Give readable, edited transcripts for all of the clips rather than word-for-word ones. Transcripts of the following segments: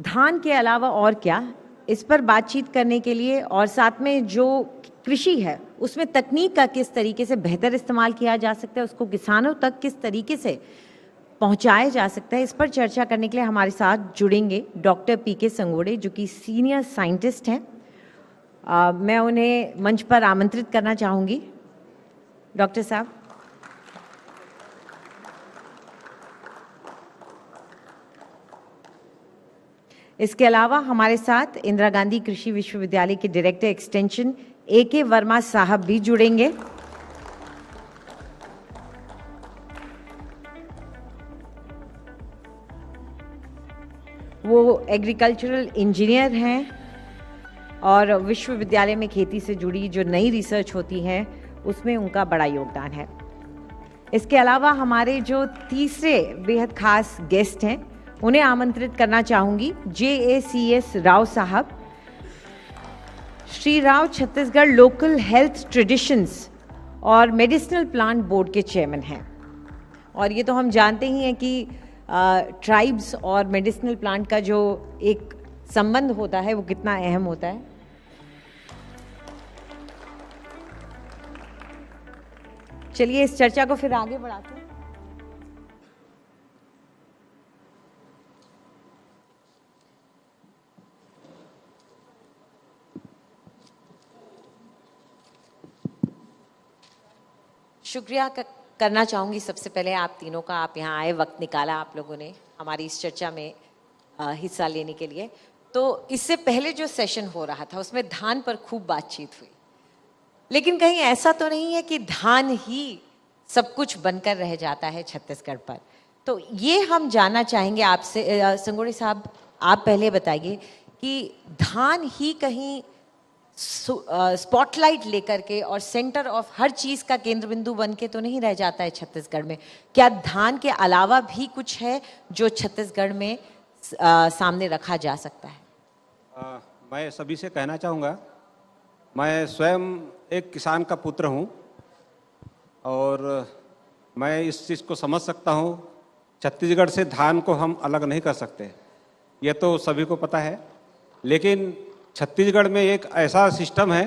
धान के अलावा और क्या, इस पर बातचीत करने के लिए और साथ में जो कृषि है उसमें तकनीक का किस तरीके से बेहतर इस्तेमाल किया जा सकता है, उसको किसानों तक किस तरीके से पहुंचाया जा सकता है, इस पर चर्चा करने के लिए हमारे साथ जुड़ेंगे डॉक्टर पीके संगोड़े, जो कि सीनियर साइंटिस्ट हैं। मैं उन्हें मंच पर आमंत्रित करना चाहूँगी। डॉक्टर साहब। इसके अलावा हमारे साथ इंदिरा गांधी कृषि विश्वविद्यालय के डायरेक्टर एक्सटेंशन AK वर्मा साहब भी जुड़ेंगे। वो एग्रीकल्चरल इंजीनियर हैं और विश्वविद्यालय में खेती से जुड़ी जो नई रिसर्च होती है उसमें उनका बड़ा योगदान है। इसके अलावा हमारे जो तीसरे बेहद खास गेस्ट हैं उन्हें आमंत्रित करना चाहूंगी। JACS राव साहब, Shri Rao Chhattisgarh local health traditions और मेडिसिनल प्लांट बोर्ड के चेयरमैन हैं। और ये तो हम जानते ही हैं कि ट्राइब्स और मेडिसिनल प्लांट का जो एक संबंध होता है वो कितना अहम होता है। चलिए इस चर्चा को फिर आगे बढ़ाते हैं। शुक्रिया करना चाहूँगी सबसे पहले आप तीनों का, आप यहाँ आए, वक्त निकाला आप लोगों ने हमारी इस चर्चा में हिस्सा लेने के लिए। तो इससे पहले जो सेशन हो रहा था उसमें धान पर खूब बातचीत हुई, लेकिन कहीं ऐसा तो नहीं है कि धान ही सब कुछ बनकर रह जाता है छत्तीसगढ़ पर। तो ये हम जानना चाहेंगे आपसे। संगोड़े साहब, आप पहले बताइए कि धान ही कहीं स्पॉटलाइट लेकर के और सेंटर ऑफ हर चीज का केंद्र बिंदु बन के तो नहीं रह जाता है छत्तीसगढ़ में? क्या धान के अलावा भी कुछ है जो छत्तीसगढ़ में सामने रखा जा सकता है? मैं सभी से कहना चाहूँगा, मैं स्वयं एक किसान का पुत्र हूँ और मैं इस चीज़ को समझ सकता हूँ। छत्तीसगढ़ से धान को हम अलग नहीं कर सकते, ये तो सभी को पता है। लेकिन छत्तीसगढ़ में एक ऐसा सिस्टम है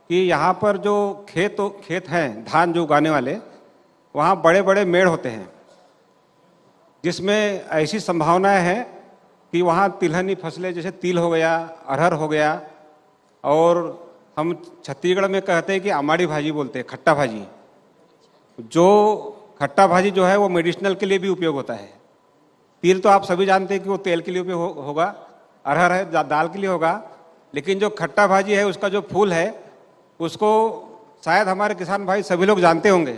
कि यहाँ पर जो खेत हैं धान जो उगाने वाले, वहाँ बड़े बड़े मेड़ होते हैं, जिसमें ऐसी संभावनाएं हैं कि वहाँ तिलहनी फसलें जैसे तिल हो गया, अरहर हो गया, और हम छत्तीसगढ़ में कहते हैं कि अमाड़ी भाजी बोलते हैं, खट्टा भाजी। जो खट्टा भाजी जो है वो मेडिसिनल के लिए भी उपयोग होता है। तिल तो आप सभी जानते हैं कि वो तेल के लिए उपयोग होगा, अरहर है दाल के लिए होगा, लेकिन जो खट्टा भाजी है उसका जो फूल है उसको शायद हमारे किसान भाई सभी लोग जानते होंगे।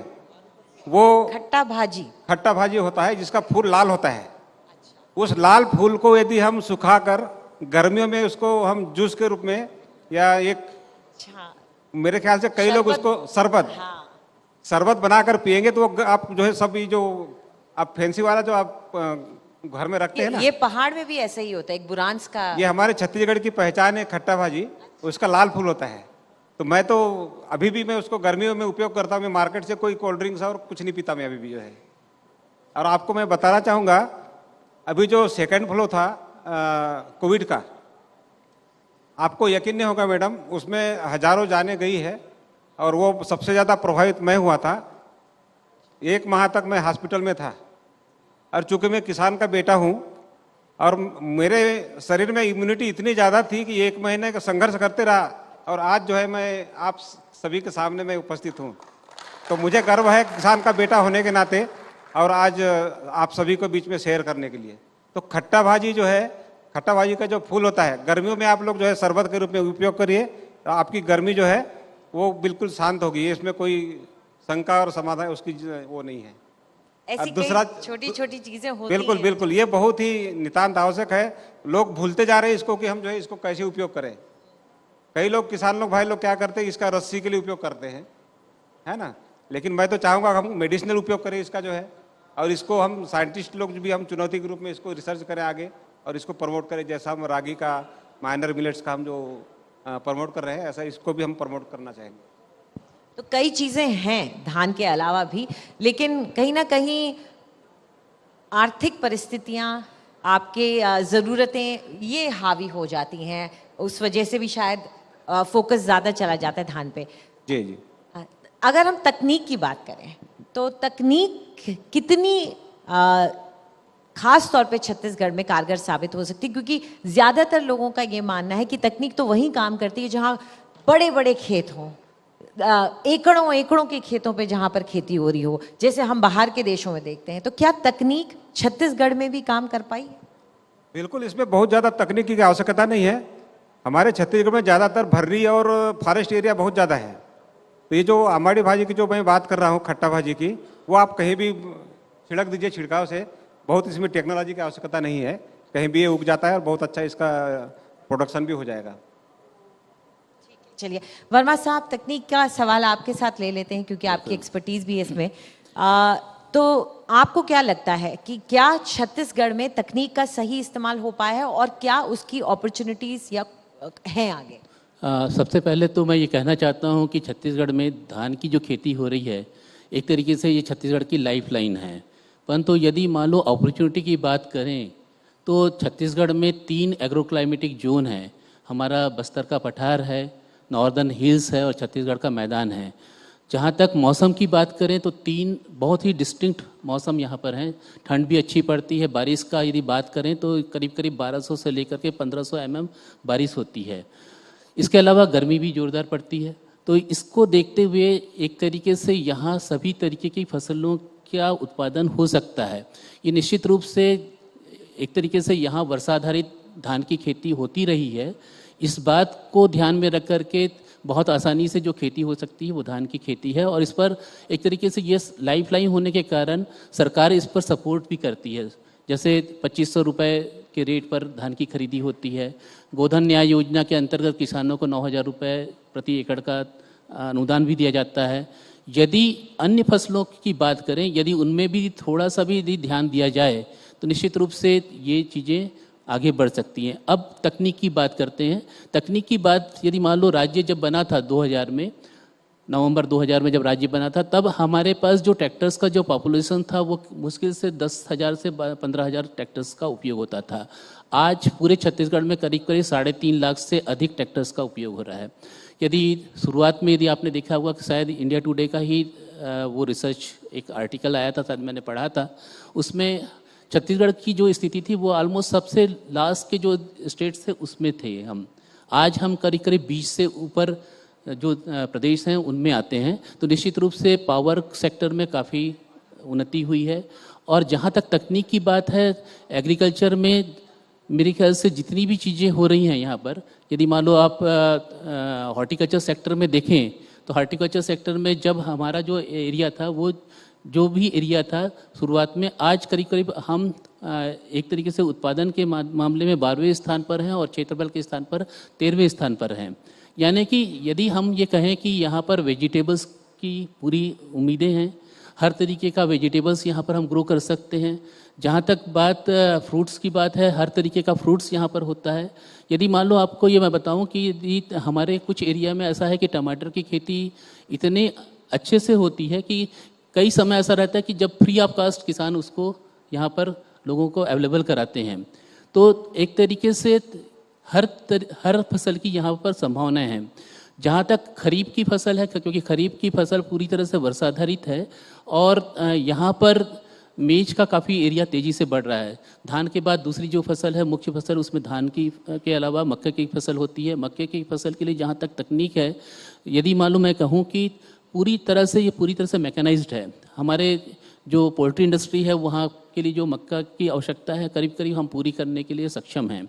वो खट्टा भाजी होता है जिसका फूल लाल होता है। उस लाल फूल को यदि हम सुखाकर गर्मियों में उसको हम जूस के रूप में या एक मेरे ख्याल से कई लोग उसको शरबत बनाकर पिएंगे तो आप जो है सब जो आप फैंसी वाला जो आप घर में रखते हैं ना, ये पहाड़ में भी ऐसा ही होता है, एक बुरांस का। ये हमारे छत्तीसगढ़ की पहचान है खट्टा भाजी, उसका लाल फूल होता है। तो मैं तो अभी भी मैं उसको गर्मियों में उपयोग करता हूँ। मैं मार्केट से कोई कोल्ड ड्रिंक्स और कुछ नहीं पीता मैं अभी भी जो है। और आपको मैं बताना चाहूँगा, अभी जो सेकेंड फ्लो था कोविड का, आपको यकीन नहीं होगा मैडम, उसमें हजारों जानें गई है और वो सबसे ज़्यादा प्रभावित मैं हुआ था। 1 माह तक मैं हॉस्पिटल में था और चूंकि मैं किसान का बेटा हूँ और मेरे शरीर में इम्यूनिटी इतनी ज़्यादा थी कि 1 महीने का संघर्ष करते रहा और आज जो है मैं आप सभी के सामने मैं उपस्थित हूँ। तो मुझे गर्व है किसान का बेटा होने के नाते और आज आप सभी को बीच में शेयर करने के लिए। तो खट्टा भाजी जो है, खट्टा भाजी का जो फूल होता है, गर्मियों में आप लोग जो है शरबत के रूप में उपयोग करिए, तो आपकी गर्मी जो है वो बिल्कुल शांत होगी। इसमें कोई शंका और समाधान उसकी वो नहीं है। ऐसी दूसरा छोटी छोटी चीजें होती बिल्कुल हैं। बिल्कुल, ये बहुत ही नितांत आवश्यक है। लोग भूलते जा रहे हैं इसको कि हम जो है इसको कैसे उपयोग करें। कई लोग किसान लोग भाई लोग क्या करते हैं, इसका रस्सी के लिए उपयोग करते हैं, है ना। लेकिन मैं तो चाहूँगा हम मेडिसिनल उपयोग करें इसका जो है, और इसको हम साइंटिस्ट लोग भी हम चुनौती के रूप में इसको रिसर्च करें आगे और इसको प्रमोट करें। जैसा हम रागी का, माइनर मिलेट्स का हम जो प्रमोट कर रहे हैं, ऐसा इसको भी हम प्रमोट करना चाहेंगे। तो कई चीजें हैं धान के अलावा भी, लेकिन कहीं ना कहीं आर्थिक परिस्थितियां, आपके ज़रूरतें ये हावी हो जाती हैं, उस वजह से भी शायद फोकस ज़्यादा चला जाता है धान पे। जी जी। अगर हम तकनीक की बात करें तो तकनीक कितनी खास तौर पे छत्तीसगढ़ में कारगर साबित हो सकती है, क्योंकि ज़्यादातर लोगों का ये मानना है कि तकनीक तो वहीं काम करती है जहाँ बड़े बड़े खेत हों, एकड़ों एकड़ों के खेतों पे जहाँ पर खेती हो रही हो, जैसे हम बाहर के देशों में देखते हैं। तो क्या तकनीक छत्तीसगढ़ में भी काम कर पाई? बिल्कुल, इसमें बहुत ज़्यादा तकनीकी की आवश्यकता नहीं है। हमारे छत्तीसगढ़ में ज़्यादातर भर्री और फॉरेस्ट एरिया बहुत ज़्यादा है। तो ये जो आमाड़ी भाजी की जो मैं बात कर रहा हूँ, खट्टा भाजी की, वो आप कहीं भी छिड़क दीजिए छिड़काव से, बहुत इसमें टेक्नोलॉजी की आवश्यकता नहीं है, कहीं भी ये उग जाता है और बहुत अच्छा इसका प्रोडक्शन भी हो जाएगा। चलिए वर्मा साहब, तकनीक का सवाल आपके साथ ले लेते हैं क्योंकि आपकी एक्सपर्टीज भी है इसमें। तो आपको क्या लगता है कि क्या छत्तीसगढ़ में तकनीक का सही इस्तेमाल हो पाया है और क्या उसकी अपॉर्चुनिटीज या हैं आगे? सबसे पहले तो मैं ये कहना चाहता हूँ कि छत्तीसगढ़ में धान की जो खेती हो रही है, एक तरीके से ये छत्तीसगढ़ की लाइफलाइन है। परंतु यदि मान लो अपॉर्चुनिटी की बात करें तो छत्तीसगढ़ में 3 एग्रो क्लाइमेटिक जोन है। हमारा बस्तर का पठार है, नॉर्दर्न हिल्स है और छत्तीसगढ़ का मैदान है। जहाँ तक मौसम की बात करें तो 3 बहुत ही डिस्टिंक्ट मौसम यहाँ पर हैं। ठंड भी अच्छी पड़ती है, बारिश का यदि बात करें तो करीब करीब 1200 से लेकर के 1500 mm बारिश होती है। इसके अलावा गर्मी भी ज़ोरदार पड़ती है। तो इसको देखते हुए एक तरीके से यहाँ सभी तरीके की फसलों का उत्पादन हो सकता है। ये निश्चित रूप से एक तरीके से यहाँ वर्षाधारित धान की खेती होती रही है। इस बात को ध्यान में रख कर के बहुत आसानी से जो खेती हो सकती है वो धान की खेती है, और इस पर एक तरीके से ये लाइफलाइन होने के कारण सरकार इस पर सपोर्ट भी करती है। जैसे 2500 रुपये के रेट पर धान की खरीदी होती है। गोधन न्याय योजना के अंतर्गत किसानों को 9000 रुपये प्रति एकड़ का अनुदान भी दिया जाता है। यदि अन्य फसलों की बात करें, यदि उनमें भी थोड़ा सा भी यदि ध्यान दिया जाए तो निश्चित रूप से ये चीज़ें आगे बढ़ सकती हैं। अब तकनीक की बात करते हैं। तकनीक की बात यदि मान लो राज्य जब बना था 2000 में, नवंबर 2000 में जब राज्य बना था, तब हमारे पास जो ट्रैक्टर्स का जो पॉपुलेशन था वो मुश्किल से 10,000 से 15,000 ट्रैक्टर्स का उपयोग होता था। आज पूरे छत्तीसगढ़ में करीब करीब 3.5 लाख से अधिक ट्रैक्टर्स का उपयोग हो रहा है। यदि शुरुआत में यदि आपने देखा होगा कि शायद इंडिया टुडे का ही वो रिसर्च एक आर्टिकल आया था, शायद मैंने पढ़ा था, उसमें छत्तीसगढ़ की जो स्थिति थी वो ऑलमोस्ट सबसे लास्ट के जो स्टेट्स थे उसमें थे हम। आज हम करीब करीब 20 से ऊपर जो प्रदेश हैं उनमें आते हैं। तो निश्चित रूप से पावर सेक्टर में काफ़ी उन्नति हुई है। और जहाँ तक तकनीक की बात है, एग्रीकल्चर में मेरे ख्याल से जितनी भी चीज़ें हो रही हैं यहाँ पर, यदि मान लो आप हॉर्टिकल्चर सेक्टर में देखें तो हॉर्टिकल्चर सेक्टर में जब हमारा जो एरिया था, वो जो भी एरिया था शुरुआत में, आज करीब करीब हम एक तरीके से उत्पादन के मामले में 12वें स्थान पर हैं और क्षेत्रफल के स्थान पर 13वें स्थान पर हैं। यानी कि यदि हम ये कहें कि यहाँ पर वेजिटेबल्स की पूरी उम्मीदें हैं, हर तरीके का वेजिटेबल्स यहाँ पर हम ग्रो कर सकते हैं। जहाँ तक बात फ्रूट्स की बात है, हर तरीके का फ्रूट्स यहाँ पर होता है। यदि मान लो आपको ये मैं बताऊँ कि यदि हमारे कुछ एरिया में ऐसा है कि टमाटर की खेती इतने अच्छे से होती है कि कई समय ऐसा रहता है कि जब फ्री ऑफ कास्ट किसान उसको यहाँ पर लोगों को अवेलेबल कराते हैं। तो एक तरीके से हर फसल की यहाँ पर संभावनाएं हैं। जहाँ तक खरीफ की फसल है, क्योंकि खरीफ की फसल पूरी तरह से वर्षाधारित है और यहाँ पर मेज का काफ़ी एरिया तेज़ी से बढ़ रहा है। धान के बाद दूसरी जो फसल है, मुख्य फसल, उसमें धान की के अलावा मक्के की फसल होती है। मक्के की फसल के लिए जहाँ तक तकनीक है, यदि मालूम मैं कहूँ कि पूरी तरह से मैकेनाइज्ड है। हमारे जो पोल्ट्री इंडस्ट्री है वहाँ के लिए जो मक्का की आवश्यकता है करीब करीब हम पूरी करने के लिए सक्षम हैं।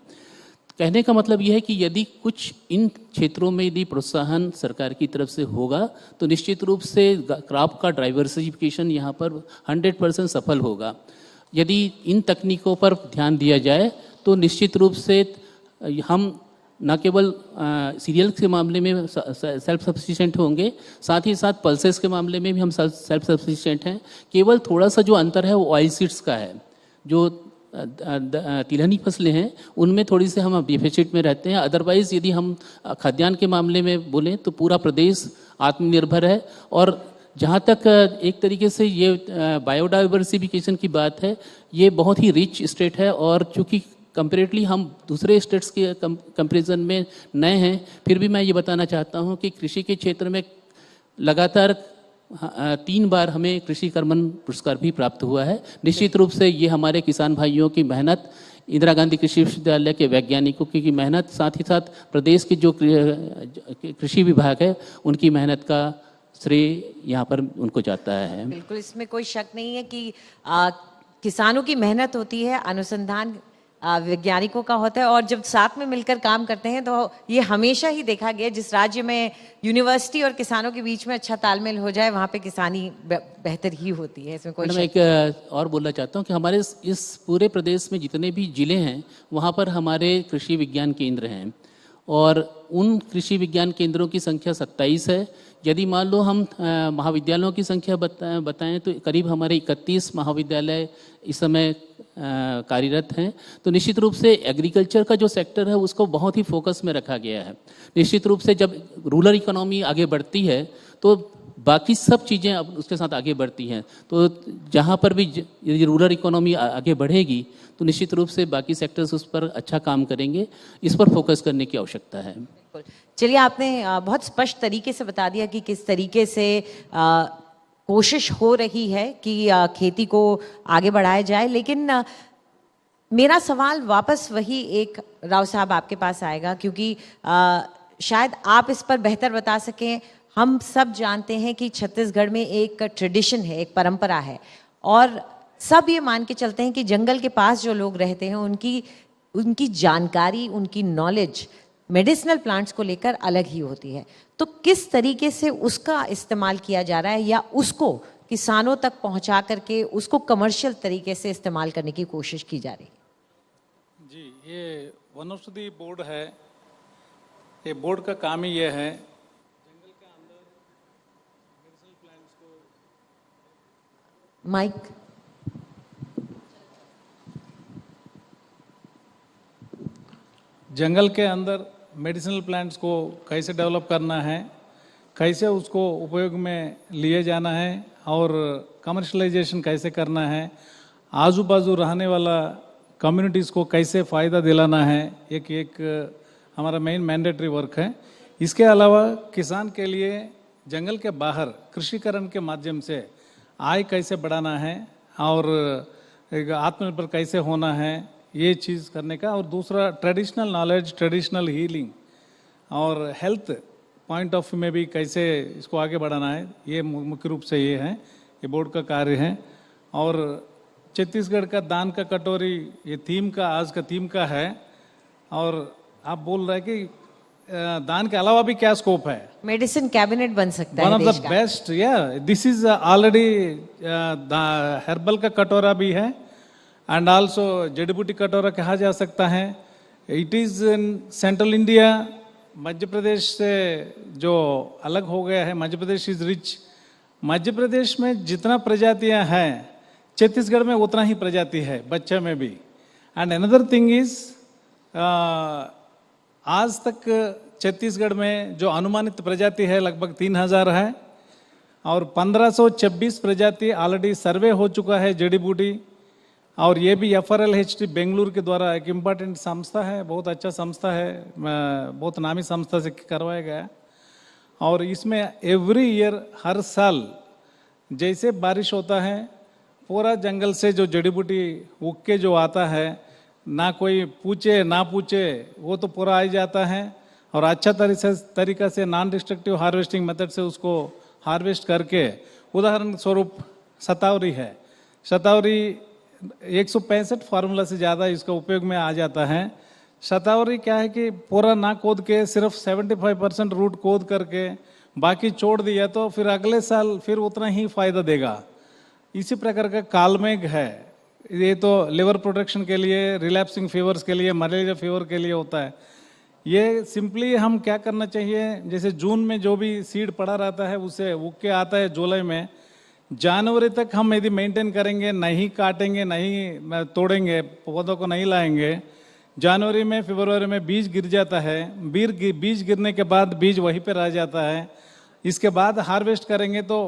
कहने का मतलब यह है कि यदि कुछ इन क्षेत्रों में यदि प्रोत्साहन सरकार की तरफ से होगा तो निश्चित रूप से क्रॉप का डाइवर्सिफिकेशन यहाँ पर 100% सफल होगा। यदि इन तकनीकों पर ध्यान दिया जाए तो निश्चित रूप से हम न केवल सीरियल के मामले में सेल्फ सफिशिएंट होंगे, साथ ही साथ पल्सेस के मामले में भी हम सेल्फ सफिशिएंट हैं। केवल थोड़ा सा जो अंतर है वो ऑयल सीड्स का है। जो तिलहनी फसलें हैं उनमें थोड़ी से हम डिफिसिट में रहते हैं। अदरवाइज़ यदि हम खाद्यान्न के मामले में बोलें तो पूरा प्रदेश आत्मनिर्भर है और जहाँ तक एक तरीके से ये बायोडाइवर्सिफिकेशन की बात है, ये बहुत ही रिच स्टेट है, और चूंकि कंपेरेटली हम दूसरे स्टेट्स के कंपेरिजन में नए हैं, फिर भी मैं ये बताना चाहता हूँ कि कृषि के क्षेत्र में लगातार 3 बार हमें कृषि कर्मण पुरस्कार भी प्राप्त हुआ है। निश्चित रूप से ये हमारे किसान भाइयों की मेहनत, इंदिरा गांधी कृषि विश्वविद्यालय के वैज्ञानिकों की मेहनत, साथ ही साथ प्रदेश के जो कृषि विभाग है उनकी मेहनत का श्रेय यहाँ पर उनको जाता है। बिल्कुल, इसमें कोई शक नहीं है कि किसानों की मेहनत होती है, अनुसंधान वैज्ञानिकों का होता है, और जब साथ में मिलकर काम करते हैं तो ये हमेशा ही देखा गया, जिस राज्य में यूनिवर्सिटी और किसानों के बीच में अच्छा तालमेल हो जाए वहाँ पे किसानी बेहतर ही होती है। इसमें कोई मैं एक और बोलना चाहता हूँ कि हमारे इस पूरे प्रदेश में जितने भी जिले हैं वहाँ पर हमारे कृषि विज्ञान केंद्र हैं, और उन कृषि विज्ञान केंद्रों की संख्या 27 है। यदि मान लो हम महाविद्यालयों की संख्या बताएं तो करीब हमारे 31 महाविद्यालय इस समय कार्यरत हैं। तो निश्चित रूप से एग्रीकल्चर का जो सेक्टर है उसको बहुत ही फोकस में रखा गया है। निश्चित रूप से जब रूरल इकोनॉमी आगे बढ़ती है तो बाकी सब चीज़ें अब उसके साथ आगे बढ़ती हैं। तो जहाँ पर भी यदि रूरल इकोनॉमी आगे बढ़ेगी तो निश्चित रूप से बाकी सेक्टर्स उस पर अच्छा काम करेंगे। इस पर फोकस करने की आवश्यकता है। बिल्कुल। चलिए, आपने बहुत स्पष्ट तरीके से बता दिया कि किस तरीके से कोशिश हो रही है कि खेती को आगे बढ़ाया जाए, लेकिन मेरा सवाल वापस वही एक राव साहब आपके पास आएगा, क्योंकि शायद आप इस पर बेहतर बता सकें। हम सब जानते हैं कि छत्तीसगढ़ में एक ट्रेडिशन है, एक परंपरा है, और सब ये मान के चलते हैं कि जंगल के पास जो लोग रहते हैं उनकी जानकारी, उनकी नॉलेज मेडिसिनल प्लांट्स को लेकर अलग ही होती है। तो किस तरीके से उसका इस्तेमाल किया जा रहा है, या उसको किसानों तक पहुंचा करके उसको कमर्शियल तरीके से इस्तेमाल करने की कोशिश की जा रही है? जी, ये वनौषधि बोर्ड है। ये बोर्ड का काम ही ये है जंगल के अंदर मेडिसिनल प्लांट्स को। माइक। जंगल के अंदर मेडिसिनल प्लांट्स को कैसे डेवलप करना है, कैसे उसको उपयोग में लिए जाना है, और कमर्शलाइजेशन कैसे करना है, आजू बाजू रहने वाला कम्युनिटीज़ को कैसे फ़ायदा दिलाना है, एक हमारा मेन मैंडेटरी वर्क है। इसके अलावा किसान के लिए जंगल के बाहर कृषिकरण के माध्यम से आय कैसे बढ़ाना है और आत्मनिर्भर कैसे होना है, ये चीज़ करने का। और दूसरा ट्रेडिशनल नॉलेज, ट्रेडिशनल हीलिंग और हेल्थ पॉइंट ऑफ व्यू में भी कैसे इसको आगे बढ़ाना है, ये मुख्य रूप से ये है, ये बोर्ड का कार्य है। और छत्तीसगढ़ का दान का कटोरी ये थीम का, आज का थीम का है। और आप बोल रहे हैं कि दान के अलावा भी क्या स्कोप है? मेडिसिन कैबिनेट बन सकता है वन ऑफ देश द का। बेस्ट, या दिस इज ऑलरेडी हर्बल का कटोरा भी है, एंड आल्सो जड़ी बूटी कटोरा कहा जा सकता है। It is in central India, Madhya Pradesh से जो अलग हो गया है। Madhya Pradesh is rich. मध्य प्रदेश में जितना प्रजातियां हैं छत्तीसगढ़ में उतना ही प्रजाति है, बच्चे में भी। एंड अनदर थिंग इज आज तक छत्तीसगढ़ में जो अनुमानित प्रजाति है लगभग 3000 है, और 1526 प्रजाति ऑलरेडी सर्वे हो चुका है जड़ी बूटी। और ये भी FRLHT बेंगलुरु के द्वारा एक इम्पॉर्टेंट संस्था है, बहुत अच्छा संस्था है, बहुत नामी संस्था से करवाया गया। और इसमें एवरी ईयर, हर साल जैसे बारिश होता है, पूरा जंगल से जो जड़ी बूटी उग के जो आता है, ना कोई पूछे ना पूछे वो तो पूरा आ जाता है। और अच्छा तरीका से नॉन डिस्ट्रक्टिव हार्वेस्टिंग मेथड से उसको हार्वेस्ट करके, उदाहरण स्वरूप शतावरी है, शतावरी 165 फार्मूला से ज़्यादा इसका उपयोग में आ जाता है। शतावरी क्या है कि पूरा ना खोद के सिर्फ 75% रूट खोद करके बाकी छोड़ दिया तो फिर अगले साल फिर उतना ही फायदा देगा। इसी प्रकार का कालमेघ है, ये तो लिवर प्रोटेक्शन के लिए, रिलैप्सिंग फीवर्स के लिए, मलेरिया फीवर के लिए होता है। ये सिंपली हम क्या करना चाहिए, जैसे जून में जो भी सीड पड़ा रहता है उसे उग के आता है जुलाई में, जनवरी तक हम यदि मेंटेन करेंगे, नहीं काटेंगे, नहीं तोड़ेंगे, पौधों को नहीं लाएंगे, जनवरी में फरवरी में बीज गिर जाता है। बीज गिरने के बाद बीज वहीं पे रह जाता है। इसके बाद हार्वेस्ट करेंगे तो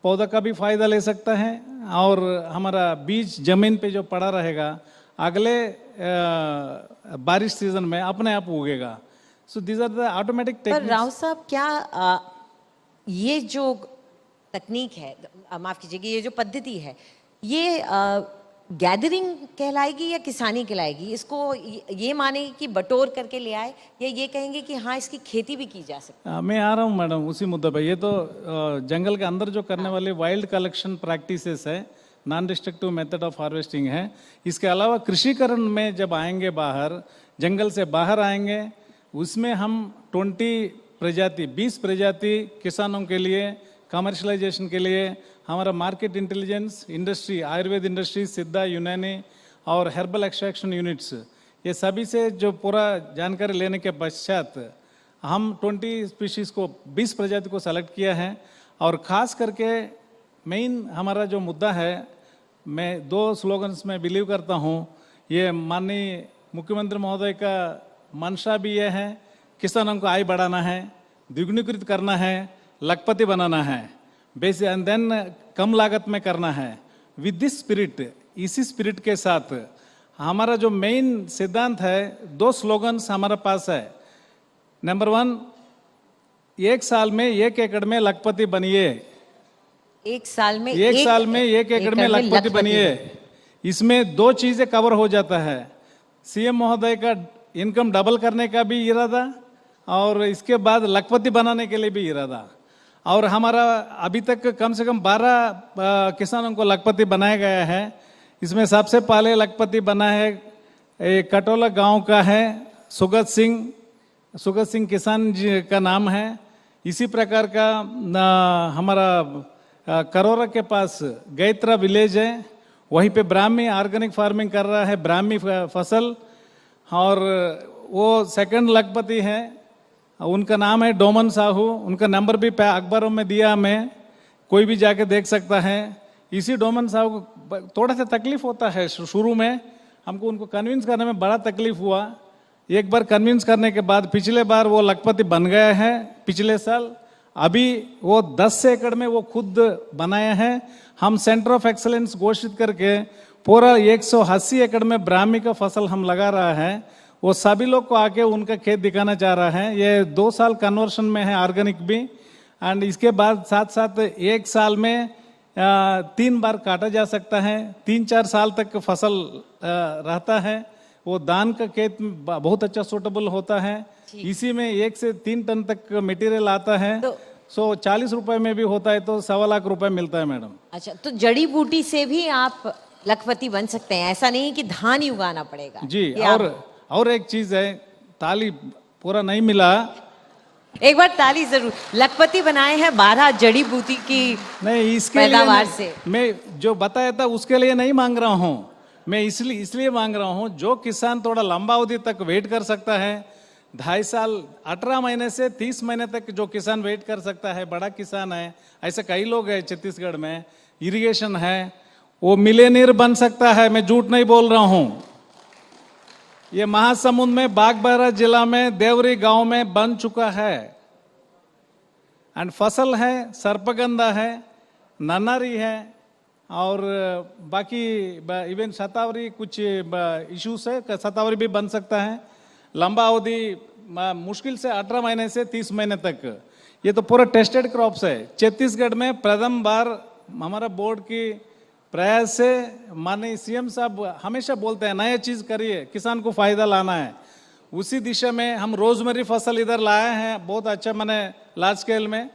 पौधा का भी फायदा ले सकता है और हमारा बीज जमीन पे जो पड़ा रहेगा अगले बारिश सीजन में अपने आप उगेगा. So these are the automatic per techniques. Rao साहब क्या ये जो तकनीक है, माफ कीजिएगा, ये जो पद्धति है, ये गैदरिंग कहलाएगी या किसानी कहलाएगी? इसको ये मानेगी कि बटोर करके ले आए, या ये कहेंगे कि हाँ इसकी खेती भी की जा सकती है? मैं आ रहा हूँ मैडम उसी मुद्दे पे. ये तो जंगल के अंदर जो करने वाले वाइल्ड कलेक्शन प्रैक्टिसेस है, non destructive method of harvesting है. इसके अलावा कृषिकरण में जब आएंगे बाहर, जंगल से बाहर आएंगे, उसमें हम 20 प्रजाति किसानों के लिए, कमर्शलाइजेशन के लिए, हमारा market intelligence industry, Ayurveda industry, सिद्धा, यूनानी और हर्बल एक्सट्रैक्शन यूनिट्स, ये सभी से जो पूरा जानकारी लेने के पश्चात हम 20 स्पीशीज़ को, 20 प्रजाति को सेलेक्ट किया है. और ख़ास करके मेन हमारा जो मुद्दा है, मैं 2 स्लोगन्स में बिलीव करता हूँ. ये माननीय मुख्यमंत्री महोदय का मंशा भी ये है, किसानों को आय बढ़ाना है, द्विगुणीकृत करना है, लखपति बनाना है, बेस एंड देन कम लागत में करना है. विद दिस स्पिरिट, इसी स्पिरिट के साथ हमारा जो मेन सिद्धांत है, 2 स्लोगन्स हमारे पास है. नंबर 1, 1 साल में 1 एकड़ में लखपति बनिए. 1 साल में 1 एकड़ में लखपति बनिए. इसमें 2 चीजें कवर हो जाता है. सीएम महोदय का इनकम डबल करने का भी इरादा और इसके बाद लखपति बनाने के लिए भी इरादा. और हमारा अभी तक कम से कम 12 किसानों को लखपति बनाया गया है. इसमें सबसे पहले लखपति बना है कटोला गांव का है सुगत सिंह किसान जी का नाम है. इसी प्रकार का हमारा करोरा के पास गैत्रा विलेज है, वहीं पे ब्राह्मी ऑर्गेनिक फार्मिंग कर रहा है, ब्राह्मी फसल. और वो सेकंड लखपति है, उनका नाम है डोमन साहू. उनका नंबर भी अखबारों में दिया, हमें कोई भी जाके देख सकता है. इसी डोमन साहू को थोड़ा सा तकलीफ होता है शुरू में, हमको उनको कन्विंस करने में बड़ा तकलीफ हुआ. एक बार कन्विंस करने के बाद पिछले बार वो लखपति बन गया है पिछले साल. अभी वो 10 एकड़ में वो खुद बनाया है. हम सेंटर ऑफ एक्सलेंस घोषित करके पूरा 180 एकड़ में ब्राह्मी का फसल हम लगा रहा है. वो सभी लोग को आके उनका खेत दिखाना चाह रहा है. ये 2 साल कन्वर्शन में है ऑर्गेनिक भी. एंड इसके बाद साथ साथ 1 साल में 3 बार काटा जा सकता है. 3-4 साल तक फसल रहता है. वो धान का खेत बहुत अच्छा सूटेबल होता है. इसी में 1 से 3 टन तक मटेरियल आता है. सो 40 रुपए में भी होता है तो 1.25 लाख रुपए मिलता है मैडम. अच्छा, तो जड़ी बूटी से भी आप लखपति बन सकते हैं, ऐसा नहीं कि धान ही उगाना पड़ेगा जी. और एक चीज है, ताली पूरा नहीं मिला, एक बार ताली जरूर. लखपति बनाए हैं 12 जड़ी बूटी की नहीं, इसके पैदावार लिए से. मैं जो बताया था उसके लिए नहीं मांग रहा हूँ. मैं इसलिए मांग रहा हूँ, जो किसान थोड़ा लंबा अवधि तक वेट कर सकता है, 2.5 साल 18 महीने से 30 महीने तक जो किसान वेट कर सकता है, बड़ा किसान है, ऐसे कई लोग हैं छत्तीसगढ़ में, इरिगेशन है, वो मिलेनियर बन सकता है. मैं झूठ नहीं बोल रहा हूँ. ये महासमुंद में बागबाहरा जिला में देवरी गांव में बन चुका है. एंड फसल है, सर्पगंधा है, नन्नारी है और बाकी इवन शतावरी कुछ इश्यूज है, शतावरी भी बन सकता है. लंबा अवधि मुश्किल से 18 महीने से 30 महीने तक. ये तो पूरा टेस्टेड क्रॉप्स है. छत्तीसगढ़ में प्रथम बार हमारा बोर्ड की प्रयास से माननीय सीएम साहब हमेशा बोलते हैं नया चीज करिए, किसान को फायदा लाना है. उसी दिशा में हम रोजमेरी फसल इधर लाए हैं, बहुत अच्छा मैंने लार्ज स्केल में.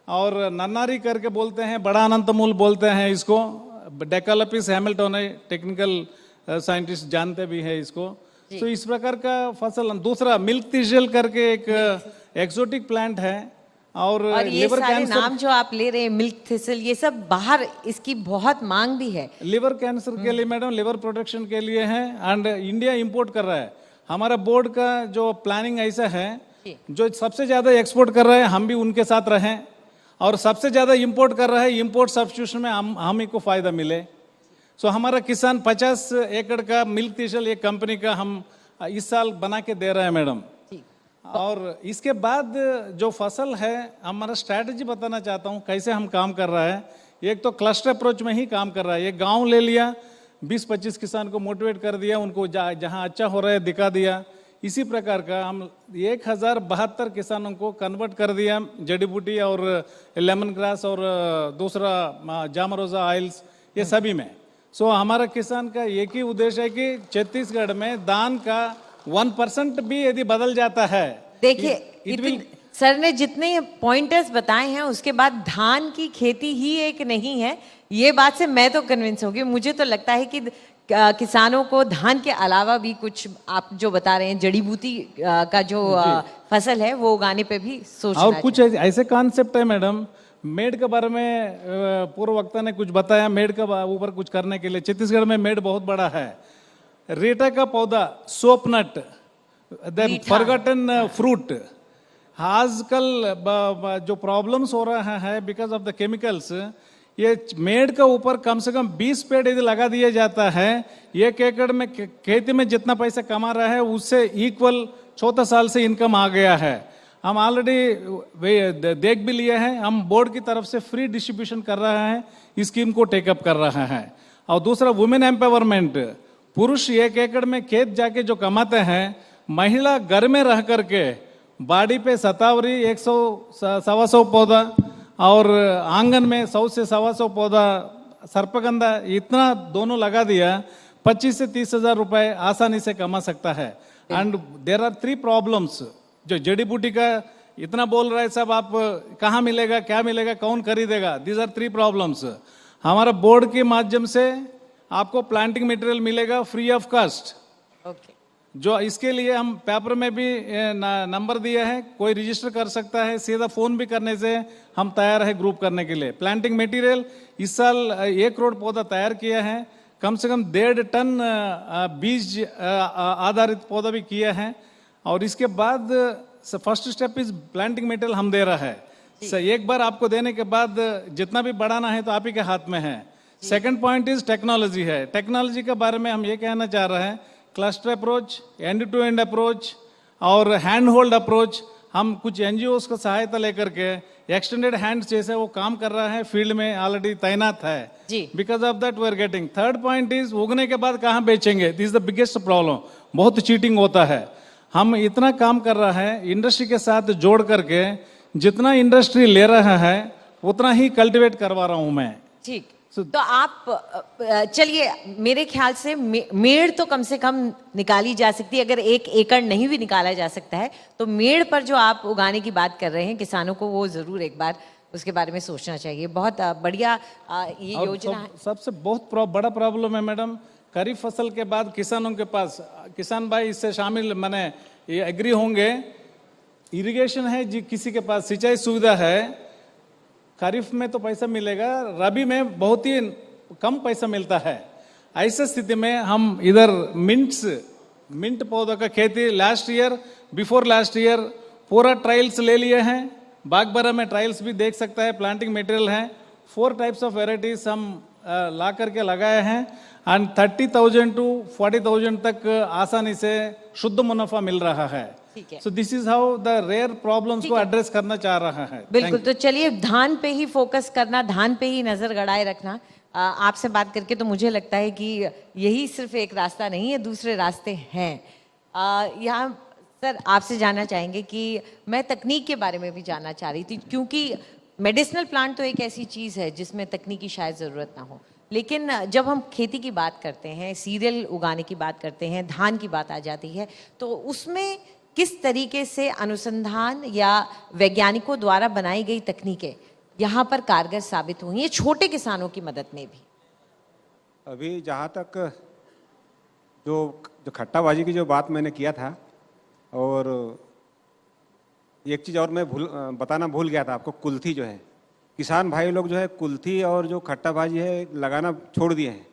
और नन्नारी करके बोलते हैं, बड़ा अनंत मूल बोलते हैं इसको. डेकालपिस हैमिल्टन है, टेक्निकल साइंटिस्ट जानते भी है इसको. तो इस प्रकार का फसल. दूसरा मिल्क तिजल करके एक एक्सोटिक प्लांट है. और ये लिवर सारे कैंसर, नाम जो आप ले रहे हैं, मिल्क थिसल, ये सब बाहर इसकी बहुत मांग भी है. लिवर कैंसर के लिए मैडम, लिवर प्रोटेक्शन के लिए है. एंड इंडिया इंपोर्ट कर रहा है. हमारा बोर्ड का जो प्लानिंग ऐसा है, जो सबसे ज्यादा एक्सपोर्ट कर रहे हैं हम भी उनके साथ रहें, और सबसे ज्यादा इंपोर्ट कर रहा है, इंपोर्ट सब्स्टिट्यूशन में हम ही को फायदा मिले. सो हमारा किसान 50 एकड़ का मिल्क तिजल एक कंपनी का हम इस साल बना के दे रहे हैं मैडम. और इसके बाद जो फसल है, हमारा स्ट्रैटेजी बताना चाहता हूँ कैसे हम काम कर रहा है. एक तो क्लस्टर अप्रोच में ही काम कर रहा है। एक गांव ले लिया, 20-25 किसान को मोटिवेट कर दिया, उनको जहां अच्छा हो रहा है दिखा दिया। इसी प्रकार का हम 1072 किसानों को कन्वर्ट कर दिया जड़ी बूटी और लेमन ग्रास और दूसरा जामरोजा ऑयल्स, ये सभी में। सो हमारा किसान का एक ही उद्देश्य है कि छत्तीसगढ़ में धान का 1% भी यदि बदल जाता है, देखिए सर ने जितने पॉइंटर्स बताए हैं उसके बाद धान की खेती ही एक नहीं है, ये बात से मैं तो कन्विंस होगी। मुझे तो लगता है कि किसानों को धान के अलावा भी कुछ आप जो बता रहे हैं जड़ी बूटी का जो फसल है वो उगाने पे भी सोचना और कुछ ऐसे कॉन्सेप्ट है मैडम। मेड के बारे में पूर्व वक्ता ने कुछ बताया, मेड का ऊपर कुछ करने के लिए छत्तीसगढ़ में मेड बहुत बड़ा है। रेटा का पौधा, soap nut, the forgotten fruit, आजकल जो प्रॉब्लम्स हो रहा है बिकॉज ऑफ द केमिकल्स, ये मेड का ऊपर कम से कम 20 पेड़ यदि लगा दिया जाता है, 1 एकड़ में खेती में जितना पैसा कमा रहा है उससे इक्वल 14 साल से इनकम आ गया है। हम ऑलरेडी देख भी लिए हैं, हम बोर्ड की तरफ से फ्री डिस्ट्रीब्यूशन कर रहा है, इस स्कीम को टेकअप कर रहा है। और दूसरा वुमेन एम्पावरमेंट, पुरुष 1 एकड़ में खेत जाके जो कमाते हैं, महिला घर में रह करके बाड़ी पे सतावरी 100-125 पौधा और आंगन में 100 से 125 पौधा, सर्पगंधा, इतना दोनों लगा दिया, 25 से 30 हजार रुपए आसानी से कमा सकता है। And there are 3 problems. जो जड़ी बूटी का इतना बोल रहा है सब, आप कहाँ मिलेगा, क्या मिलेगा, कौन खरीदेगा, दीज आर 3 प्रॉब्लम्स। हमारा बोर्ड के माध्यम से आपको प्लांटिंग मटेरियल मिलेगा फ्री ऑफ कास्ट। ओके, जो इसके लिए हम पेपर में भी नंबर दिया है, कोई रजिस्टर कर सकता है, सीधा फोन भी करने से हम तैयार है ग्रुप करने के लिए। प्लांटिंग मटेरियल इस साल 1 करोड़ पौधा तैयार किया है, कम से कम 1.5 टन बीज आधारित पौधा भी किया है। और इसके बाद first step is planting material हम दे रहा है। एक बार आपको देने के बाद जितना भी बढ़ाना है तो आप ही के हाथ में है। सेकंड पॉइंट इज टेक्नोलॉजी है। टेक्नोलॉजी के बारे में हम ये कहना चाह रहे हैं, cluster approach, end to end approach और हैंड होल्ड अप्रोच। हम कुछ एनजीओस का सहायता लेकर के एक्सटेंडेड हैंड्स जैसे वो काम कर रहा है, फील्ड में ऑलरेडी तैनात है जी। Because of that we are getting. Third point is उगने के बाद कहाँ बेचेंगे, this is the biggest problem. बहुत चीटिंग होता है। हम इतना काम कर रहा है इंडस्ट्री के साथ जोड़ करके, जितना इंडस्ट्री ले रहा है उतना ही कल्टीवेट करवा रहा हूं मैं। ठीक, तो आप चलिए, मेरे ख्याल से मेड़ तो कम से कम निकाली जा सकती है। अगर 1 एकड़ नहीं भी निकाला जा सकता है तो मेड़ पर जो आप उगाने की बात कर रहे हैं किसानों को, वो जरूर एक बार उसके बारे में सोचना चाहिए। बहुत बढ़िया ये योजना है। सबसे बहुत बड़ा प्रॉब्लम है मैडम, खरीफ फसल के बाद किसानों के पास, किसान भाई इससे शामिल मैंने ये एग्री होंगे, इरिगेशन है जी, किसी के पास सिंचाई सुविधा है, खरीफ में तो पैसा मिलेगा, रबी में बहुत ही कम पैसा मिलता है। ऐसे स्थिति में हम इधर मिंट पौधों का खेती last year, before last year पूरा ट्रायल्स ले लिए हैं। बागबारा में ट्रायल्स भी देख सकता है, प्लांटिंग मटेरियल है। 4 टाइप्स ऑफ वेराइटीज हम ला करके लगाए हैं एंड 30,000 to 40,000 तक आसानी से शुद्ध मुनाफा मिल रहा है। So this is how the rare problems को एड्रेस करना चाह रहा है। बिल्कुल, तो चलिए धान पे ही फोकस करना, धान पे ही नजर गड़ाए रखना। आपसे बात करके तो मुझे लगता है कि यही सिर्फ एक रास्ता नहीं है, दूसरे रास्ते हैं। यहाँ सर आपसे जानना चाहेंगे कि मैं तकनीक के बारे में भी जानना चाह रही थी, क्योंकि मेडिसिनल प्लांट तो एक ऐसी चीज़ है जिसमें तकनीक की शायद ज़रूरत ना हो, लेकिन जब हम खेती की बात करते हैं, सीरियल उगाने की बात करते हैं, धान की बात आ जाती है, तो उसमें किस तरीके से अनुसंधान या वैज्ञानिकों द्वारा बनाई गई तकनीकें यहाँ पर कारगर साबित हुई हैं, छोटे किसानों की मदद में भी? अभी जहाँ तक जो खट्टाबाजी की जो बात मैंने किया था, और एक चीज़ और मैं बताना भूल गया था आपको, कुल्थी जो है, किसान भाई लोग जो है कुल्थी और जो खट्टाबाजी है लगाना छोड़ दिए हैं।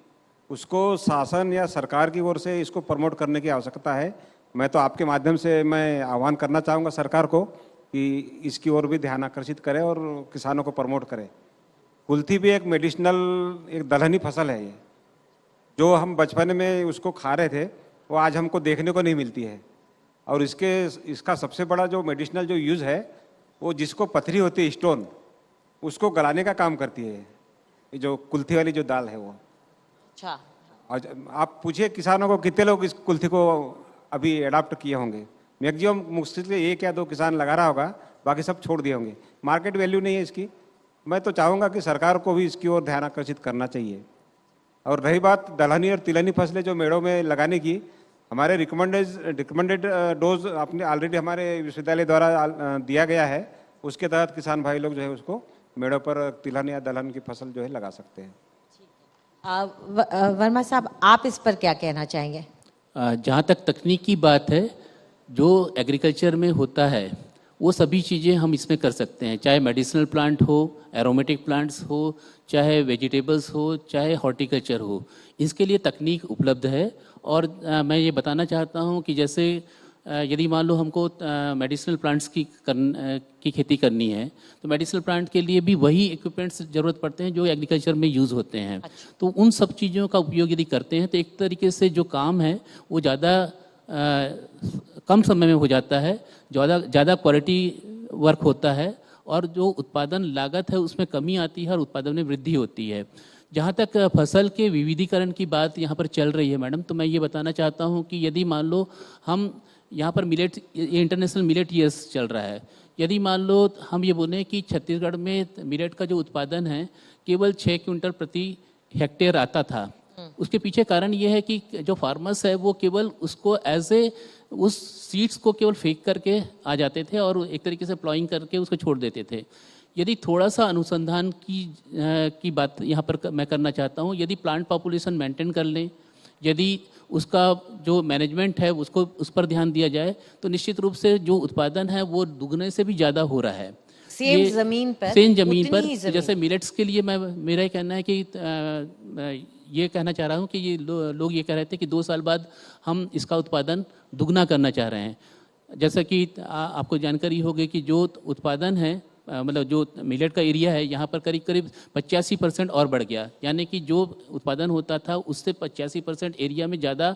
उसको शासन या सरकार की ओर से इसको प्रमोट करने की आवश्यकता है। मैं तो आपके माध्यम से मैं आह्वान करना चाहूँगा सरकार को कि इसकी ओर भी ध्यान आकर्षित करें और किसानों को प्रमोट करें। कुल्थी भी एक मेडिसिनल, एक दलहनी फसल है। ये जो हम बचपन में उसको खा रहे थे वो आज हमको देखने को नहीं मिलती है। और इसका सबसे बड़ा जो मेडिसिनल जो यूज़ है, वो जिसको पथरी होती है, स्टोन, उसको गलाने का काम करती है। ये जो कुल्थी वाली जो दाल है वो। अच्छा, और आप पूछिए किसानों को कितने लोग इस कुल्थी को अभी अडाप्ट किए होंगे। मैक्सिमम मुश्किल से 1 या 2 किसान लगा रहा होगा, बाकी सब छोड़ दिए होंगे। मार्केट वैल्यू नहीं है इसकी। मैं तो चाहूँगा कि सरकार को भी इसकी ओर ध्यान आकर्षित करना चाहिए। और रही बात दलहनी और तिलहनी फसलें जो मेड़ों में लगाने की, हमारे रिकमेंडेड डोज अपने ऑलरेडी हमारे विश्वविद्यालय द्वारा दिया गया है। उसके तहत किसान भाई लोग जो है उसको मेड़ों पर तिलहन या दलहन की फसल जो है लगा सकते हैं। वर्मा साहब, आप इस पर क्या कहना चाहेंगे? जहाँ तक तकनीक की बात है, जो एग्रीकल्चर में होता है वो सभी चीज़ें हम इसमें कर सकते हैं, चाहे मेडिसिनल प्लांट हो, एरोमेटिक प्लांट्स हो, चाहे वेजिटेबल्स हो, चाहे हॉर्टिकल्चर हो, इसके लिए तकनीक उपलब्ध है। और मैं ये बताना चाहता हूँ कि जैसे यदि मान लो हमको मेडिसिनल प्लांट्स की खेती करनी है, तो मेडिसिनल प्लांट के लिए भी वही इक्विपमेंट्स ज़रूरत पड़ते हैं जो एग्रीकल्चर में यूज़ होते हैं। अच्छा। तो उन सब चीज़ों का उपयोग यदि करते हैं तो एक तरीके से जो काम है वो ज़्यादा कम समय में हो जाता है, ज़्यादा क्वालिटी वर्क होता है, और जो उत्पादन लागत है उसमें कमी आती है और उत्पादन में वृद्धि होती है। जहाँ तक फसल के विविधीकरण की बात यहाँ पर चल रही है मैडम, तो मैं ये बताना चाहता हूँ कि यदि मान लो हम यहाँ पर मिलेट, ये इंटरनेशनल मिलेट ईयर्स चल रहा है, यदि मान लो हम ये बोलें कि छत्तीसगढ़ में मिलेट का जो उत्पादन है केवल 6 क्विंटल प्रति हेक्टेयर आता था, उसके पीछे कारण ये है कि जो फार्मर्स है वो केवल उसको एज ए उस सीड्स को केवल फेंक करके आ जाते थे और एक तरीके से प्लॉइंग करके उसको छोड़ देते थे। यदि थोड़ा सा अनुसंधान की बात यहाँ पर मैं करना चाहता हूँ, यदि प्लांट पॉपुलेशन मेंटेन कर लें, यदि उसका जो मैनेजमेंट है उसको उस पर ध्यान दिया जाए, तो निश्चित रूप से जो उत्पादन है वो दुगने से भी ज़्यादा हो रहा है। सेम जमीन पर जैसे मिलेट्स के लिए मेरा ये कहना है कि ये कहना चाह रहा हूँ कि ये लोग ये कह रहे थे कि 2 साल बाद हम इसका उत्पादन दुगना करना चाह रहे हैं। जैसा कि आपको जानकारी होगी कि जो उत्पादन है, मतलब जो मिलेट का एरिया है यहाँ पर करीब करीब 85% और बढ़ गया, यानी कि जो उत्पादन होता था उससे 85% एरिया में ज़्यादा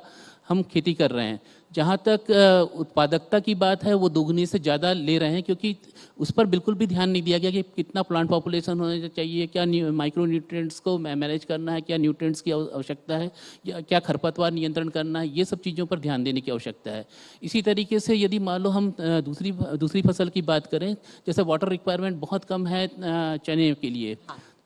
हम खेती कर रहे हैं। जहाँ तक उत्पादकता की बात है वो दोगुनी से ज़्यादा ले रहे हैं, क्योंकि उस पर बिल्कुल भी ध्यान नहीं दिया गया कि कितना प्लांट पॉपुलेशन होना चाहिए, क्या माइक्रो न्यूट्रिएंट्स को मैनेज करना है, क्या न्यूट्रिएंट्स की आवश्यकता है, या क्या खरपतवार नियंत्रण करना है, ये सब चीज़ों पर ध्यान देने की आवश्यकता है। इसी तरीके से यदि मान लो हम दूसरी फसल की बात करें, जैसे वाटर रिक्वायरमेंट बहुत कम है चने के लिए,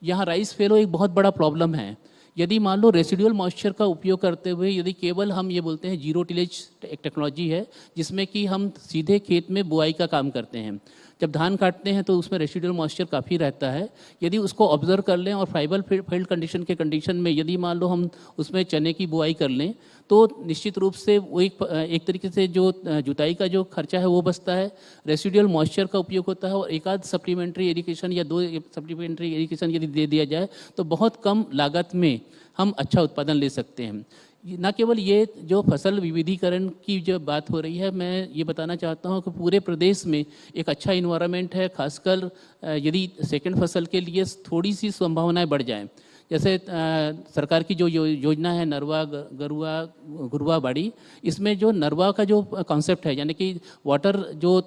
यहाँ राइस फेलो एक बहुत बड़ा प्रॉब्लम है। यदि मान लो रेसिडुअल मॉइस्चर का उपयोग करते हुए यदि केवल हम ये बोलते हैं जीरो टिलेज एक टेक्नोलॉजी है जिसमें कि हम सीधे खेत में बुआई का काम करते हैं, जब धान काटते हैं तो उसमें रेसिडुअल मॉइस्चर काफ़ी रहता है, यदि उसको ऑब्जर्व कर लें और फाइबर फील्ड कंडीशन में यदि मान लो हम उसमें चने की बुआई कर लें तो निश्चित रूप से वो एक तरीके से जो जुताई का जो खर्चा है वो बचता है, रेसिडुअल मॉइस्चर का उपयोग होता है, और एक आध सप्लीमेंट्री इरिगेशन या 2 सप्लीमेंट्री इरिगेशन यदि दे दिया जाए तो बहुत कम लागत में हम अच्छा उत्पादन ले सकते हैं। न केवल ये जो फसल विविधीकरण की जो बात हो रही है, मैं ये बताना चाहता हूँ कि पूरे प्रदेश में एक अच्छा इन्वायरमेंट है, खासकर यदि सेकंड फसल के लिए थोड़ी सी संभावनाएं बढ़ जाएं। जैसे सरकार की जो योजना है नरवा गुरुआ बाड़ी, इसमें जो नरवा का जो कॉन्सेप्ट है, यानी कि वाटर जो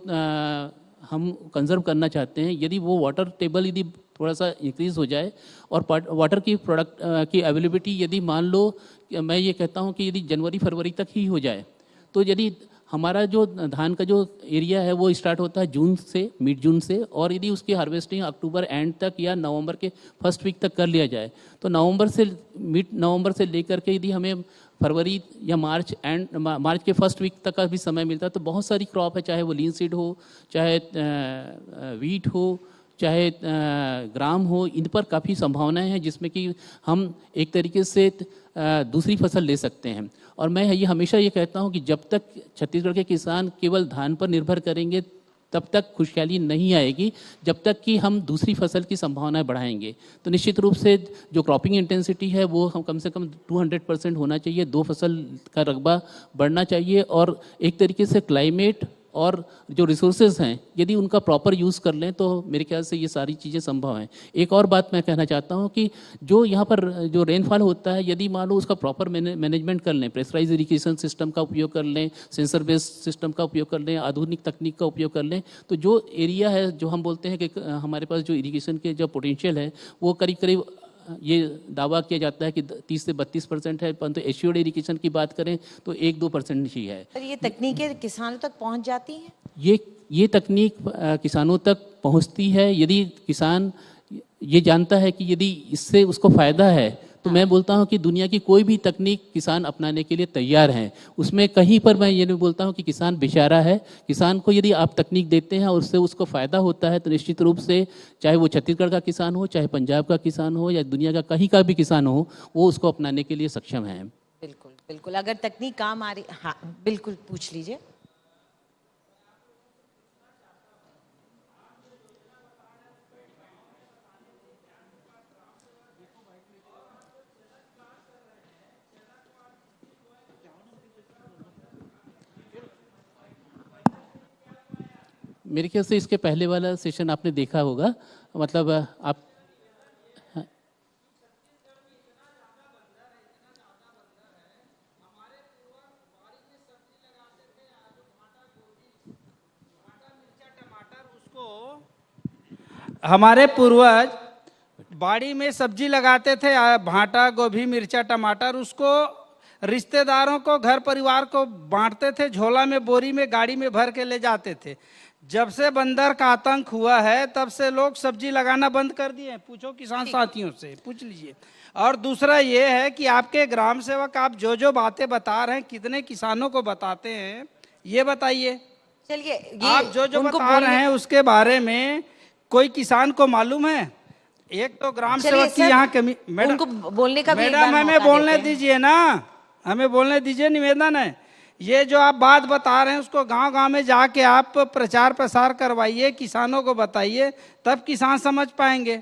हम कंजर्व करना चाहते हैं, यदि वो वाटर टेबल यदि थोड़ा सा इंक्रीज़ हो जाए और वाटर की प्रोडक्ट की अवेलेबिलिटी यदि मान लो, मैं ये कहता हूँ कि यदि जनवरी फरवरी तक ही हो जाए, तो यदि हमारा जो धान का जो एरिया है वो स्टार्ट होता है जून से, मिड जून से, और यदि उसकी हार्वेस्टिंग अक्टूबर एंड तक या नवंबर के फर्स्ट वीक तक कर लिया जाए तो मिड नवंबर से लेकर के यदि हमें फरवरी या मार्च के फर्स्ट वीक तक का भी समय मिलता है तो बहुत सारी क्रॉप है, चाहे वो लीन सीड हो, चाहे वीट हो, चाहे ग्राम हो, इन पर काफ़ी संभावनाएं हैं जिसमें कि हम एक तरीके से दूसरी फसल ले सकते हैं। और मैं ये हमेशा ये कहता हूँ कि जब तक छत्तीसगढ़ के किसान केवल धान पर निर्भर करेंगे तब तक खुशहाली नहीं आएगी, जब तक कि हम दूसरी फसल की संभावनाएं बढ़ाएंगे। तो निश्चित रूप से जो क्रॉपिंग इंटेंसिटी है वो हम कम से कम 200% होना चाहिए, 2 फसल का रकबा बढ़ना चाहिए, और एक तरीके से क्लाइमेट और जो रिसोर्सेज हैं यदि उनका प्रॉपर यूज़ कर लें तो मेरे ख्याल से ये सारी चीज़ें संभव हैं। एक और बात मैं कहना चाहता हूँ कि जो यहाँ पर जो रेनफॉल होता है, यदि मान लो उसका प्रॉपर मैनेजमेंट कर लें, प्रेशराइज इरिगेशन सिस्टम का उपयोग कर लें, सेंसर बेस्ड सिस्टम का उपयोग कर लें, आधुनिक तकनीक का उपयोग कर लें, तो जो एरिया है जो हम बोलते हैं कि हमारे पास जो इरिगेशन के जो पोटेंशियल है वो करीब करीब ये दावा किया जाता है कि 30 से 32% है, परंतु एश्योर्ड इरिगेशन की बात करें तो 1-2% ही है। पर ये तकनीकें किसानों तक पहुंच जाती हैं? ये तकनीक किसानों तक पहुंचती है यदि किसान ये जानता है कि यदि इससे उसको फायदा है, तो मैं बोलता हूं कि दुनिया की कोई भी तकनीक किसान अपनाने के लिए तैयार हैं। उसमें कहीं पर मैं ये नहीं बोलता हूं कि किसान बेचारा है। किसान को यदि आप तकनीक देते हैं और उससे उसको फायदा होता है, तो निश्चित रूप से चाहे वो छत्तीसगढ़ का किसान हो, चाहे पंजाब का किसान हो, या दुनिया का कहीं का भी किसान हो, वो उसको अपनाने के लिए सक्षम है। बिल्कुल बिल्कुल, अगर तकनीक काम आ रही, हाँ बिल्कुल पूछ लीजिए। मेरे ख्याल से इसके पहले वाला सेशन आपने देखा होगा, मतलब आप हमारे पूर्वज बाड़ी में सब्जी लगाते थे, भांटा, गोभी, मिर्चा, टमाटर, उसको रिश्तेदारों को, घर परिवार को बांटते थे, झोला में, बोरी में, गाड़ी में भर के ले जाते थे। जब से बंदर का आतंक हुआ है तब से लोग सब्जी लगाना बंद कर दिए। पूछो किसान साथियों से, पूछ लीजिए। और दूसरा ये है कि आपके ग्राम सेवक आप जो जो बातें बता रहे हैं, कितने किसानों को बताते हैं, ये बताइए। चलिए, आप जो जो बता रहे हैं उसके बारे में कोई किसान को मालूम है? एक तो ग्राम सेवक की यहाँ कमी। उनको बोलने का भी मैडम हमें बोलने दीजिए ना, हमें बोलने दीजिए, निवेदन है। ये जो आप बात बता रहे हैं उसको गांव गांव में जाके आप प्रचार प्रसार करवाइए, किसानों को बताइए, तब किसान समझ पाएंगे।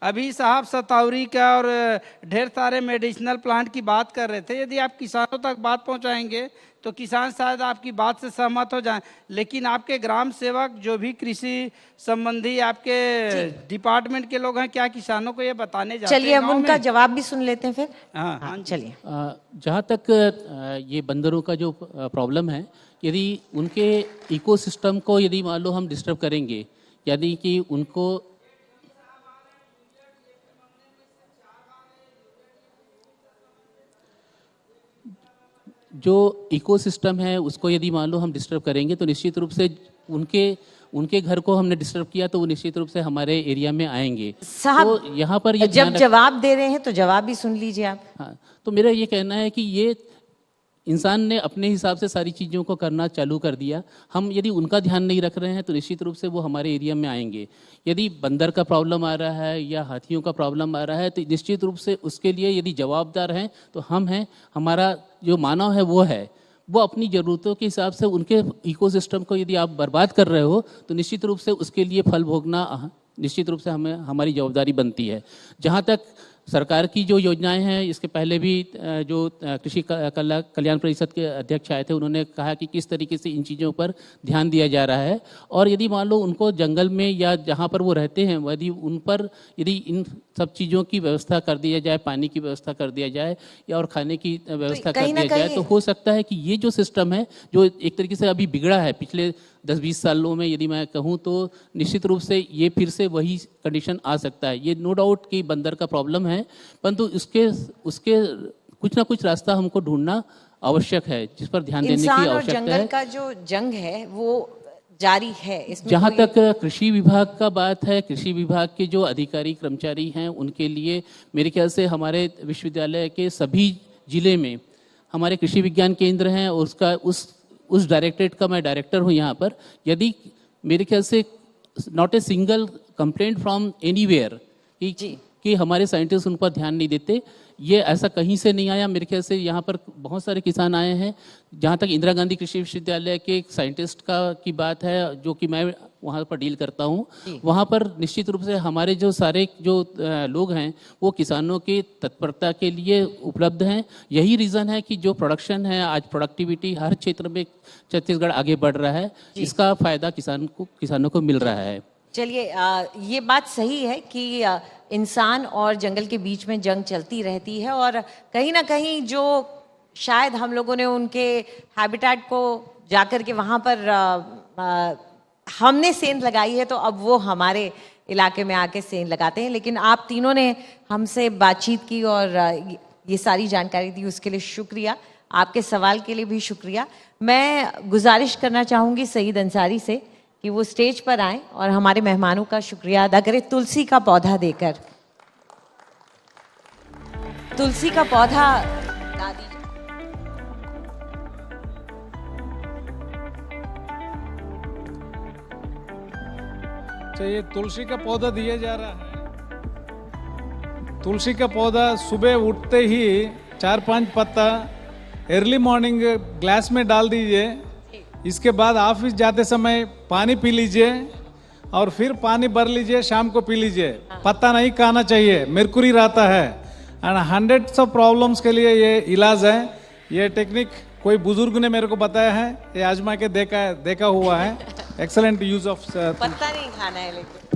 अभी साहब सतौरी का और ढेर सारे मेडिसिनल प्लांट की बात कर रहे थे। यदि आप किसानों तक बात पहुंचाएंगे तो किसान शायद आपकी बात से सहमत हो जाएं। लेकिन आपके ग्राम सेवक जो भी कृषि संबंधी आपके डिपार्टमेंट के लोग हैं, क्या किसानों को ये बताने जाते हैं? चलिए हम उनका जवाब भी सुन लेते हैं फिर। हाँ, चलिए। जहाँ तक ये बंदरों का जो प्रॉब्लम है, यदि उनके इकोसिस्टम को यदि मान लो हम डिस्टर्ब करेंगे, यानी कि उनको जो इकोसिस्टम है उसको यदि मान लो हम डिस्टर्ब करेंगे, तो निश्चित रूप से उनके घर को हमने डिस्टर्ब किया तो वो निश्चित रूप से हमारे एरिया में आएंगे। साहब, तो यहाँ पर ये जब जवाब दे रहे हैं तो जवाब भी सुन लीजिए आप। हाँ, तो मेरा ये कहना है कि ये इंसान ने अपने हिसाब से सारी चीज़ों को करना चालू कर दिया। हम यदि उनका ध्यान नहीं रख रहे हैं तो निश्चित रूप से वो हमारे एरिया में आएंगे। यदि बंदर का प्रॉब्लम आ रहा है या हाथियों का प्रॉब्लम आ रहा है, तो निश्चित रूप से उसके लिए यदि जवाबदार हैं तो हम हैं। हमारा जो मानव है वो है, वो अपनी ज़रूरतों के हिसाब से उनके इकोसिस्टम को यदि आप बर्बाद कर रहे हो तो निश्चित रूप से उसके लिए फल भोगना निश्चित रूप से हमें हमारी जवाबदारी बनती है। जहाँ तक सरकार की जो योजनाएं हैं, इसके पहले भी जो कृषि कल्याण परिषद के अध्यक्ष आए थे, उन्होंने कहा कि किस तरीके से इन चीज़ों पर ध्यान दिया जा रहा है। और यदि मान लो उनको जंगल में या जहाँ पर वो रहते हैं, यदि उन पर यदि इन सब चीज़ों की व्यवस्था कर दिया जाए, पानी की व्यवस्था कर दिया जाए या और खाने की व्यवस्था कर दिया जाए, तो हो सकता है कि ये जो सिस्टम है जो एक तरीके से अभी बिगड़ा है पिछले 10-20 सालों में, यदि मैं कहूँ तो निश्चित रूप से ये फिर से वही कंडीशन आ सकता है। ये नो डाउट कि बंदर का प्रॉब्लम है, परंतु उसके कुछ ना कुछ रास्ता हमको ढूंढना आवश्यक है, जिस पर ध्यान देने की आवश्यकता है। जंगल का जो जंग है वो जारी है। इसमें जहाँ तक कृषि विभाग का बात है, कृषि विभाग के जो अधिकारी कर्मचारी हैं उनके लिए मेरे ख्याल से हमारे विश्वविद्यालय के सभी जिले में हमारे कृषि विज्ञान केंद्र हैं और उसका उस डायरेक्टरेट का मैं डायरेक्टर हूँ यहाँ पर। यदि मेरे ख्याल से not a single complaint from anywhere कि हमारे साइंटिस्ट उन पर ध्यान नहीं देते, ये ऐसा कहीं से नहीं आया। मेरे ख्याल से यहाँ पर बहुत सारे किसान आए हैं। जहाँ तक इंदिरा गांधी कृषि विश्वविद्यालय के एक साइंटिस्ट की बात है, जो कि मैं वहाँ पर डील करता हूँ, वहाँ पर निश्चित रूप से हमारे जो सारे जो लोग हैं वो किसानों की तत्परता के लिए उपलब्ध हैं। यही रीज़न है कि जो प्रोडक्शन है आज, प्रोडक्टिविटी हर क्षेत्र में छत्तीसगढ़ आगे बढ़ रहा है, इसका फायदा किसानों को मिल रहा है। चलिए, ये बात सही है कि इंसान और जंगल के बीच में जंग चलती रहती है, और कहीं ना कहीं जो शायद हम लोगों ने उनके हैबिटेट को जाकर के वहाँ पर हमने सेंध लगाई है, तो अब वो हमारे इलाके में आके सेंध लगाते हैं। लेकिन आप तीनों ने हमसे बातचीत की और ये सारी जानकारी दी, उसके लिए शुक्रिया। आपके सवाल के लिए भी शुक्रिया। मैं गुजारिश करना चाहूँगी सईद अंसारी से कि वो स्टेज पर आएँ और हमारे मेहमानों का शुक्रिया अदा करें तुलसी का पौधा देकर। तुलसी का पौधा ला दीजिए। तो ये तुलसी का पौधा दिया जा रहा है। तुलसी का पौधा सुबह उठते ही 4-5 पत्ता अर्ली मॉर्निंग ग्लास में डाल दीजिए। इसके बाद ऑफिस जाते समय पानी पी लीजिए और फिर पानी भर लीजिए, शाम को पी लीजिए। पत्ता नहीं खाना चाहिए, मर्क्यूरी रहता है। एंड हंड्रेड्स ऑफ प्रॉब्लम्स के लिए ये इलाज है। ये टेक्निक कोई बुजुर्ग ने मेरे को बताया है, ये आजमा के देखा हुआ है। एक्सेलेंट यूज ऑफ पत्ता नहीं खाना है लेकिन